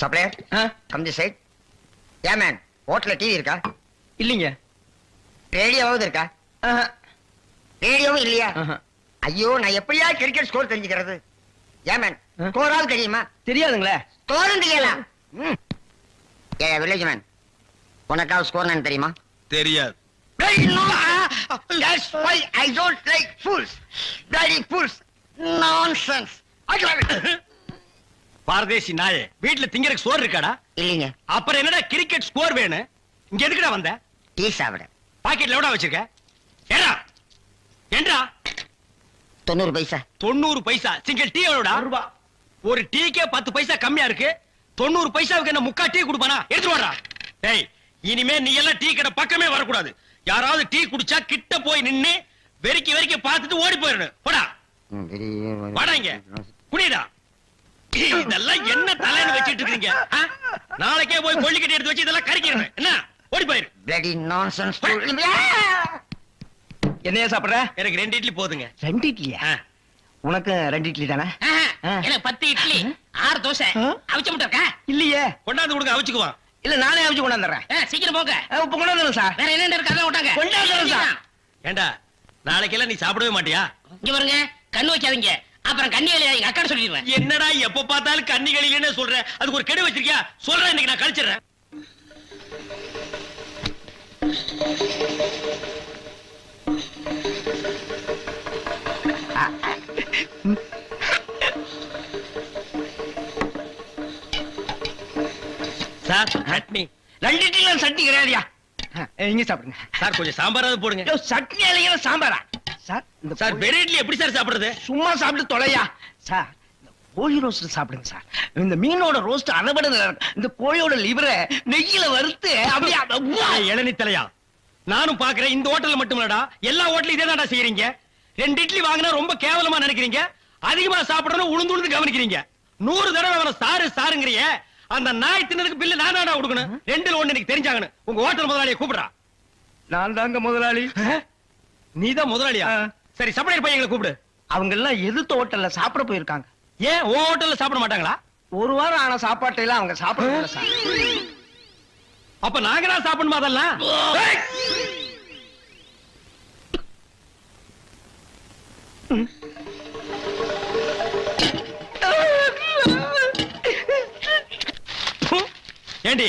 Supplier come the side. ஏன் man ஹோட்டல்ல TV இருக்கா? இல்லீங்க. ரேடியோவாவது இருக்கா? ரேடியோவும் இல்லையா? ஐயோ, நான் எப்படியா கிரிக்கெட் ஸ்கோர் தெரிஞ்சுக்கிறது? ஏன் மேன் ஸ்கோராவது தெரியுமா? தெரியாதுங்களே. ஸ்கோரும் தெரியல. ஏ வில்லேஜ் மேன், உனக்காவது ஸ்கோர் என்ன தெரியுமா? தெரியாது. That's why I don't like fools. Bloody fools. Nonsense. பாரதேசி நாயே, வீட்டுல திங்கறதுக்கு சோறு இருக்காடா? இல்லீங்க. அப்புறம் என்னடா கிரிக்கெட் ஸ்கோர் வேணும்? இங்க எதுக்குடா வந்த? டீ சாப்பிட. பாக்கெட்ல எவ்வளவு வச்சிருக்க? ஏடா ஏண்டா 90 பைசா. 90 பைசா. Single tea எவ்வளவுடா? ரூபாய். ஒரு டீக்கே 10 பைசா கம்மியா இருக்கு. 90 பைசாவுக்கு என்ன முக்கா டீ குடுப்பானா? எடுத்து வாடா. டேய், இனிமே நீ எல்லாம் டீ கடை பக்கமே வரக்கூடாது. யாராவது டீ குடிச்சா கிட்ட போய் நின்னு வெறிக்கி வெறிக்கி பார்த்துட்டு ஓடி போயிடணும். போடா வாடா, இங்க குடிடா. இதெல்லாம் என்ன தலைன்னு வச்சிட்டு இருக்கீங்க? நாளைக்கே போய் கொள்ளிக்கட்டி எடுத்து வச்சு இதெல்லாம் கறிக்கிறேன். என்ன ஓடி போயிரு. Bloody nonsense. என்னையா சாப்பிடுற? எனக்கு 2 இட்லி போதுங்க. 2 இட்லியா? உனக்கு 2 இட்லி தானே? எனக்கு 10 இட்லி 6 தோசை. அவிச்ச முட்டை இருக்கா? இல்லையே. கொண்டாந்து கொடுங்க, அவிச்சுக்குவான். இல்ல நானே அவிச்சு கொண்டாந்துறேன். சீக்கிரம் போங்க. இப்ப கொண்டாந்துறேன் சார். வேற என்ன இருக்கு அதான் விட்டாங்க. கொண்டாந்துறேன் சார். ஏண்டா நாளைக்கெல்லாம் நீ சாப்பிடவே மாட்டியா? இங்க பாருங்க, கண்ணு வைக்காதீங்க. அப்புறம் கண்ணி எங்க அக்கா சொல்லிடுவேன். என்னடா எப்ப பார்த்தாலும் கன்னிகளிலே சொல்ற? அதுக்கு ஒரு கெடு வச்சிருக்கியா? சொல்றேன், இன்னைக்கு நான் கழிச்சிடுறேன். சார் சட்னி. 2 இட்லி சட்னி கிடையாதுயா. இங்க சாப்பிடுங்க சார், கொஞ்சம் சாம்பாராவது போடுங்க. சட்னி இல்லையா சாம்பாரா? சார் இந்த சார் வெறும் இட்லி எப்படி சார் சாப்பிடுறது? சும்மா சாப்பிட்டு தொலையா சார். இந்த கோழி ரோஸ்ட் சாப்பிடுங்க சார். இந்த மீனோட ரோஸ்ட் அனபட இந்த கோழியோட லிவரை நெய்யில வறுத்து அப்படியே. இளநீ தலையா, நானும் பாக்குறேன். இந்த ஹோட்டல்ல மட்டும் இல்லடா, எல்லா ஹோட்டலும் இதே தான்டா செய்யறீங்க. 2 இட்லி வாங்கினா ரொம்ப கேவலமா நினைக்கிறீங்க. அதிகமா சாப்பிடணும் உளுந்து உளுந்து கவனிக்கிறீங்க. 100 தடவை அவனை சாரு சாருங்கிறிய. அந்த நாய் தின்னதுக்கு பில்லு நான் தான்டா கொடுக்கணும். 2ல 1 எனக்கு தெரிஞ்சாகணும். உங்க ஹோட்டல் முதலாளியை கூப்பிடுறா. நான் தாங்க முதலாளி. நீதான் முதலாளியா? சரி, சப்ளையர் பையங்களை கூப்பிடு. அவங்க எல்லாம் எதிர்த்த ஹோட்டல்ல சாப்பிட போயிருக்காங்க. ஏன் உன் ஹோட்டல்ல சாப்பிட மாட்டாங்களா? 1 வாரம் ஆன சாப்பாட்டை எல்லாம் அவங்க சாப்பிட சார். அப்ப நாங்க தான் சாப்பிடணுமா அதெல்லாம்? ஏண்டி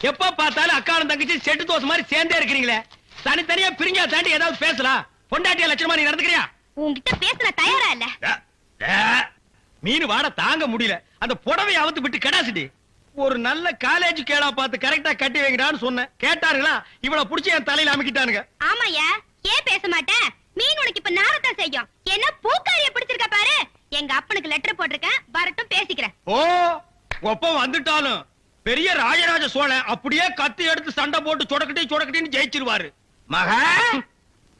எப்ப பார்த்தாலும் அக்காவும் தங்கச்சி செட்டு தோசை மாதிரி சேர்ந்தே இருக்கிறீங்களே? தனித்தனியா பிரிஞ்சா தாண்டி ஏதாவது பேசலாம். பொண்டாட்டியா லட்சணமா நீ நடந்துக்கிறியா? உன்கிட்ட பேச தயாரா இல்ல. மீன் வாட தாங்க முடியல. அந்த புடவை அவுத்து விட்டு கடாசிட்டி. ஒரு நல்ல காலேஜ் கேளா பார்த்து கரெக்டா கட்டி வைங்கடான்னு சொன்னேன். கேட்டாருங்களா? இவளை புடிச்சு என் தலையில அமைக்கிட்டானுங்க. ஆமாயா, ஏன் பேச மாட்டேன்? மீன் உனக்கு இப்ப நாரத்தான் செய்யும். என்ன பூக்காரிய பிடிச்சிருக்க பாரு. எங்க அப்பனுக்கு லெட்டர் போட்டிருக்கேன், வரட்டும் பேசிக்கிறேன். ஓ, ஒப்பம் வந்துட்டாலும் பெரிய ராஜராஜ சோழன் அப்படியே கத்தி எடுத்து சண்டை போட்டு சொடக்கட்டின்னு ஜெயிச்சிருவாரு. மகா,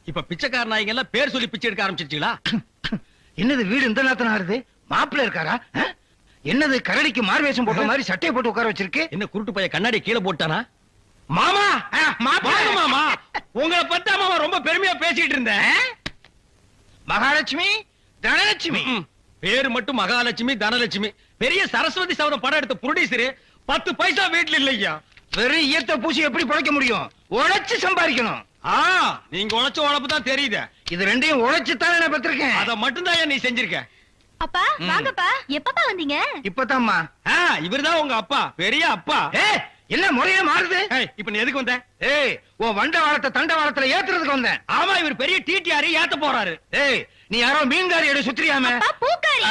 இப்ப பிச்சைக்கார நாய்ங்க எல்லாம் பேர் சொல்லி பிச்சை எடுக்க ஆரம்பிச்சிருச்சீங்களா? என்னது வீடு இந்த நேரத்துல ஆறுது? மாப்பிள்ள இருக்காரா? என்னது கரடிக்கு மார்வேஷம் போட்ட மாதிரி சட்டையை போட்டு உட்கார வச்சிருக்கு? என்ன குருட்டு பைய கண்ணாடி கீழே போட்டானா? மாமா, வாங்க மாமா. உங்களை பத்தா மாமா ரொம்ப பெருமையா பேசிட்டு இருந்தேன். மகாலட்சுமி, தனலட்சுமி. பேரு மட்டும் மகாலட்சுமி தனலட்சுமி. பெரிய சரஸ்வதி சவரம் படம் எடுத்த ப்ரொடியூசர் 10 பைசா வீட்டுல இல்லையா? வெறும் ஈயத்தை பூசி எப்படி பிழைக்க முடியும்? உழைச்சு சம்பாதிக்கணும். நீங்க உழைச்ச உழைப்பு தான் தெரியுது. இது 2யும் உழைச்சுத்தானே நான் பெற்றிருக்கேன். அத மட்டும் தான் நீ செஞ்சிருக்க. அப்பா வாங்கப்பா. எப்பப்பா வந்தீங்க? இப்பதாம்மா. இவர்தான் உங்க அப்பா, பெரிய அப்பா. என்ன முறையே மாறுது? இப்ப நீ எதுக்கு வந்த? உன் வண்ட வாழத்தை தண்ட வாழத்துல ஏத்துறதுக்கு வந்தேன். ஆமா, இவர் பெரிய டிடிஆர் ஏத்த போறாரு. நீ யாரோ மீன்காரியோட சுத்திரியாம? பூக்காரி.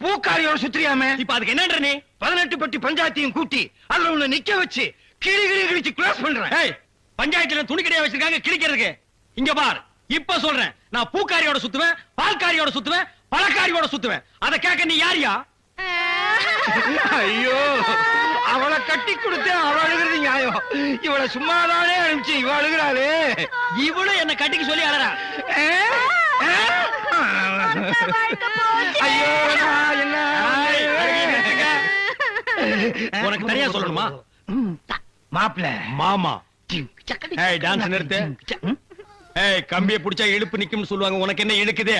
பூக்காரியோட சுத்திரியாம? இப்ப அதுக்கு என்னன்ற நீ? 18 பட்டி பஞ்சாயத்தையும் கூட்டி அதுல உன்னை நிக்க வச்சு கிளி கிழிச்சு க்ளோஸ் பண்றேன். பஞ்சாயத்துல துணி கடையா வச்சிருக்காங்க கிழிக்கிறதுக்கு. இங்க பார், இப்ப சொல்றேன், நான் பூக்காரியோட சுத்துவேன், பால்காரியோட சுத்துவேன், பழக்காரியோட சுத்துவேன். அத கேட்க நீ யாரியா? ஐயோ, அவளை கட்டி கொடுத்து அவ அழுகிறது நியாயம். இவளை சும்மாதானே அனுப்பிச்சு இவ அழுகிறாளே. இவளும் என்ன கட்டிக்கு சொல்லி அழறா. ஐயோ, என்ன உனக்கு தனியா சொல்லணுமா? மாப்பிள்ள மாமா. டான்ஸ் நிறுத்து. கம்பிய புடிச்சா இழுப்பு நிக்கும்னு சொல்லுவாங்க. உனக்கு என்ன இழுக்குது?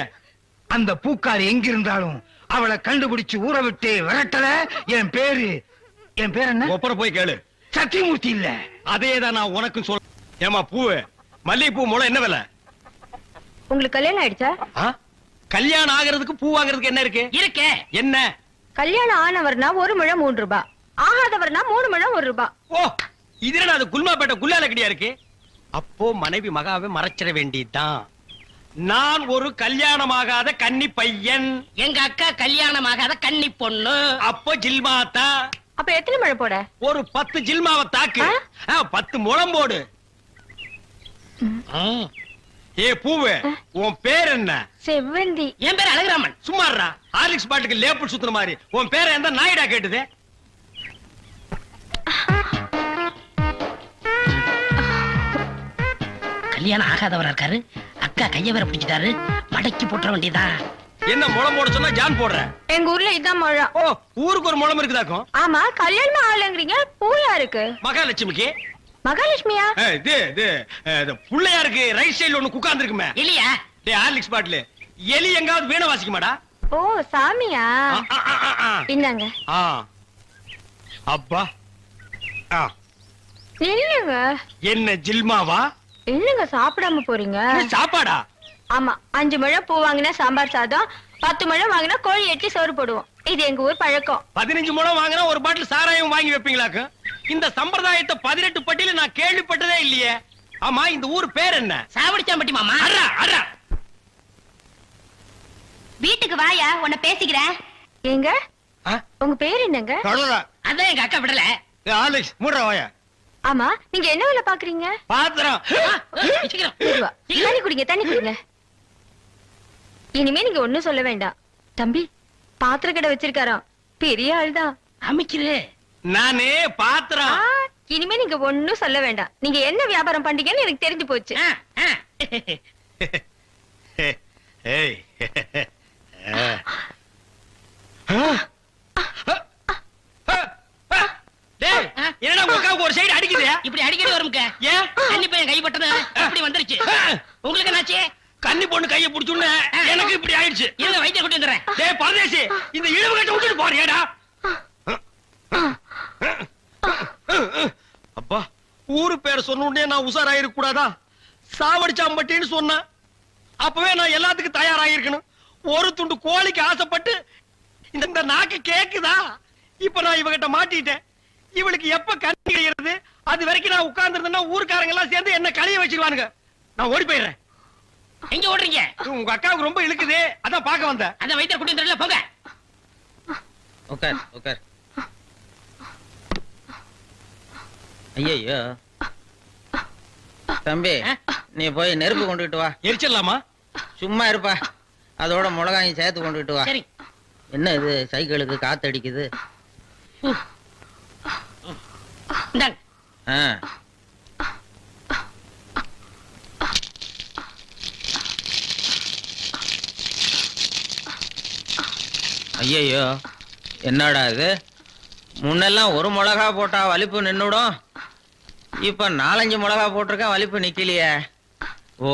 அந்த பூக்காரி எங்க இருந்தாலும் அவளை கண்டுபிடிச்சு ஊற விட்டு விரட்டல என் பேரு என் பேர் என்ன? ஒப்பர போய் கேளு. சத்தியமூர்த்தி இல்ல. அதேதான் நான் உனக்கும் சொல்ல. ஏமா பூவு, மல்லிகைப்பூ முளை என்ன விலை? உங்களுக்கு கல்யாணம் ஆயிடுச்சா? ஆ? கல்யாணம் ஆகிறதுக்கு பூ வாங்குறதுக்கு என்ன இருக்கு? இருக்கே. என்ன? கல்யாணம் ஆனவர்னா 1 முழம் 3 ரூபாய், ஆகாதவர்னா 3 முழம் 1 ரூபாய். ஓ, இதுல அது குல்மாப்பேட்டை குல்லால கடியா இருக்கு. அப்போ மனைவி மகாவை மறைச்சிட வேண்டியதுதான். நான் ஒரு கல்யாணமாகாத கன்னி பையன். எங்க அக்கா கல்யாணம் ஆகாத கன்னி பொண்ணு. அப்போ ஜில்மாத்தா அப்ப எத்தனை முழம் போட? ஒரு 10 ஜில்மாவை தாக்கு. 10 முழம் போடு. ஏ பூவு, உன் பேர் என்ன? செவ்வந்தி. என் பேர் அழகுராமன். சும்மாறா, ஹார்லிக்ஸ் பாட்டுக்கு லேபிள் சுத்துற மாதிரி. உன் பேரை எந்த நாயிடா கேட்டுது? கல்யாணம் ஆகாதவரா இருக்காரு. அக்கா கைய வேற பிடிச்சிட்டாரு. மடக்கி போட்டுற வேண்டியதா. என்ன முளம் போட சொன்னா ஜான் போடுற? எங்க ஊர்ல இதான் முழம். ஓ, ஊருக்கு ஒரு முளம் இருக்குதாக்கும். ஆமா, கல்யாணம் ஆகலங்கிறீங்க, பூயா இருக்கு. மகாலட்சுமிக்கு மகாலட்சுமியா? இது புள்ளையாருக்கு ரைட் சைடுல ஒண்ணு குக்காந்து இருக்குமே. இல்லையா? டேய் ஹார்லிக்ஸ் பாட்டில் எலி எங்காவது வீணை வாசிக்க மாடா? ஓ, சாமியா? இந்தாங்க. அப்பா இல்லங்க. என்ன ஜில்மாவா? இல்லங்க, சாப்பிடாம போறீங்க. இது சாப்பாடா? ஆமா, 5 முழம் பூ வாங்கினா சாம்பார் சாதம், 10 முழம் வாங்கினா கோழி எட்டி சோறு போடுவோம். இது எங்க ஊர் பழக்கம். 15 முழம் வாங்கினா ஒரு பாட்டில் சாராயம் வாங்கி வைப்பீங்களாக்கு? இந்த சம்பிரதாயத்தை 18 பட்டியல நான் கேள்விப்பட்டதே இல்லையே. ஆமா, இந்த ஊர் பேர் என்ன? சாவடிச்சாம்பட்டி மாமா. அடா அடா. வீட்டுக்கு வாயா, உன்னை பேசிக்கிறேன். ஏங்க, ஆ? உங்க பேர் என்னங்க? தொடரா. அதான் எங்க அக்கா விடல. ஹார்லிக்ஸ் மூடுற வாயா. ஆமா, நீங்க என்ன வேலை பாக்குறீங்க? பாத்திரம். சீக்கிரம். மெதுவா. தண்ணி குடிங்க, தண்ணி குடிங்க. இனிமே நீங்க ஒண்ணும் சொல்ல வேண்டாம். தம்பி, பாத்திர கடை வச்சிருக்காராம், பெரிய ஆள்தான். அமைக்கிறே. நானே பாத்திரம். இனிமே நீங்க ஒண்ணும் சொல்ல வேண்டாம். நீங்க என்ன வியாபாரம் பண்றீங்கன்னு எனக்கு தெரிஞ்சு போச்சு. ஏய். டேய், என்னடா உங்க அக்காவுக்கு ஒரு சைடு அடிக்குது? இப்படி அடிக்கடி வரும்க்க. ஏன்? கன்னி பையன் கைப்பட்டது இப்படி வந்துருச்சு. உங்களுக்கு என்னாச்சு? கன்னி பொண்ணு கைய புடிச்சுன்னு எனக்கு இப்படி ஆயிடுச்சு. இருங்க, வைத்தியம் கூட்டி வந்துடுறேன். டேய் பரதேசி, இந்த இழுவு கட்ட விட்டுட்டு போறியாடா? அப்பா, ஊரு பேர் சொன்ன உடனே நான் உஷாராயிருக்க கூடாதா? சாவடிச்சாம்பட்டின்னு சொன்னேன். அப்பவே நான் எல்லாத்துக்கும் தயாராகிருக்கணும். ஒரு துண்டு கோழிக்கு ஆசைப்பட்டு இந்த நாக்கு கேக்குதா? இப்ப நான் இவகிட்ட மாட்டிட்டேன். இவளுக்கு எப்ப கண்ணி கிடைக்கிறது? அது வரைக்கும் நான் உட்கார்ந்துருந்தேன்னா ஊர்க்காரங்க எல்லாம் சேர்ந்து என்ன கழிய வச்சிருவானுங்க. நான் ஓடி போயிடுறேன். எங்க ஓடுறீங்க? உங்க அக்காவுக்கு ரொம்ப இழுக்குது, அதான் பார்க்க வந்தேன். அதான் வைத்தியம் கூட்டி வந்துடல, போங்க. உட்கார் உட்கார். ஐயோ தம்பி, நீ போய் நெருப்பு கொண்டுகிட்டு வா. எரிச்சிடலாமா? சும்மா இருப்பா, அதோட மிளகாயும் சேர்த்து கொண்டுகிட்டு வா. சரி. என்ன இது, சைக்கிளுக்கு காத்தடிக்குது? இந்தாங்க. ஆ. ஐயோ, என்னடா இது? முன்னெல்லாம் ஒரு மிளகா போட்டா வலிப்பு நின்னுடும், இப்ப 4-5 மிளகா போட்டிருக்கேன், வலிப்பு நிக்கலையே. ஓ,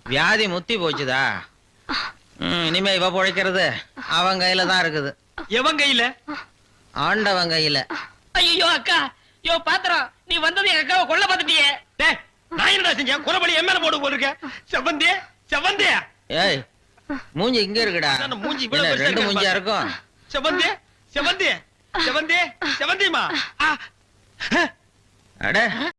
வியாதி முத்தி போச்சுதா? இனிமே இவ பொழைக்கிறது அவன் கையில தான் இருக்குது. எவன் கையில? ஆண்டவன் கையில. ஐயோ அக்கா, யோ பாத்திரம், நீ வந்தது எங்க அக்காவை கொல்ல பார்த்துட்டியே. டேய், நான் என்னடா செஞ்சேன்? குறபடி என் மேல போட்டு போட்டிருக்கேன். செவந்தே செவந்தே. ஏய், மூஞ்சி இங்க இருக்குடா. அதான் மூஞ்சி இவ்வளவு என்ன, பெருசா 2 இருக்கு மூஞ்சியா இருக்கும்? செவந்தே செவந்தே செவந்தே செவந்திமா. அட